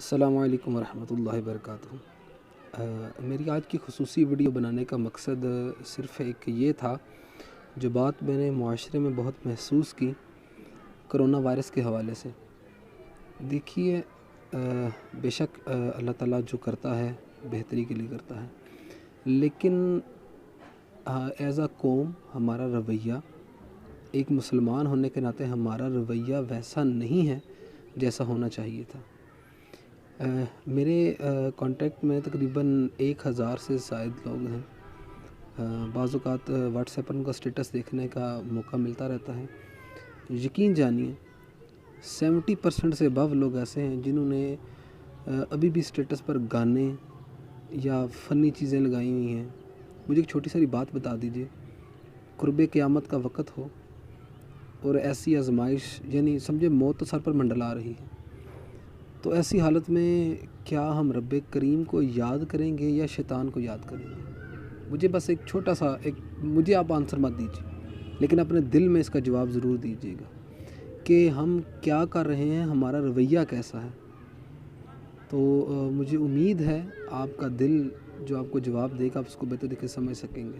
السلام علیکم ورحمۃ اللہ وبرکاتہ۔ میری آج کی خصوصی ویڈیو بنانے کا مقصد صرف ایک یہ تھا، جو بات میں نے معاشرے میں بہت محسوس کی کرونا وائرس کے حوالے سے۔ دیکھیے، بے شک اللہ تعالیٰ جو کرتا ہے بہتری کے لیے کرتا ہے، لیکن ایز اے قوم ہمارا رویہ، ایک مسلمان ہونے کے ناطے ہمارا رویہ ویسا نہیں ہے جیسا ہونا چاہیے تھا۔ میرے کانٹیکٹ میں تقریباً 1000 سے زائد لوگ ہیں۔ بعض اوقات واٹس ایپ پر ان کا اسٹیٹس دیکھنے کا موقع ملتا رہتا ہے۔ یقین جانیے 70% سے ابو لوگ ایسے ہیں جنہوں نے ابھی بھی اسٹیٹس پر گانے یا فنی چیزیں لگائی ہوئی ہیں۔ مجھے ایک چھوٹی ساری بات بتا دیجیے، قرب قیامت کا وقت ہو اور ایسی آزمائش، یعنی سمجھے موت تو سر پر منڈلا رہی ہے، تو ایسی حالت میں کیا ہم رب کریم کو یاد کریں گے یا شیطان کو یاد کریں گے؟ مجھے بس ایک چھوٹا سا مجھے آپ آنسر مت دیجیے، لیکن اپنے دل میں اس کا جواب ضرور دیجیے گا کہ ہم کیا کر رہے ہیں، ہمارا رویہ کیسا ہے۔ تو مجھے امید ہے آپ کا دل جو آپ کو جواب دے گا، آپ اس کو بہتر طریقے سے سمجھ سکیں گے۔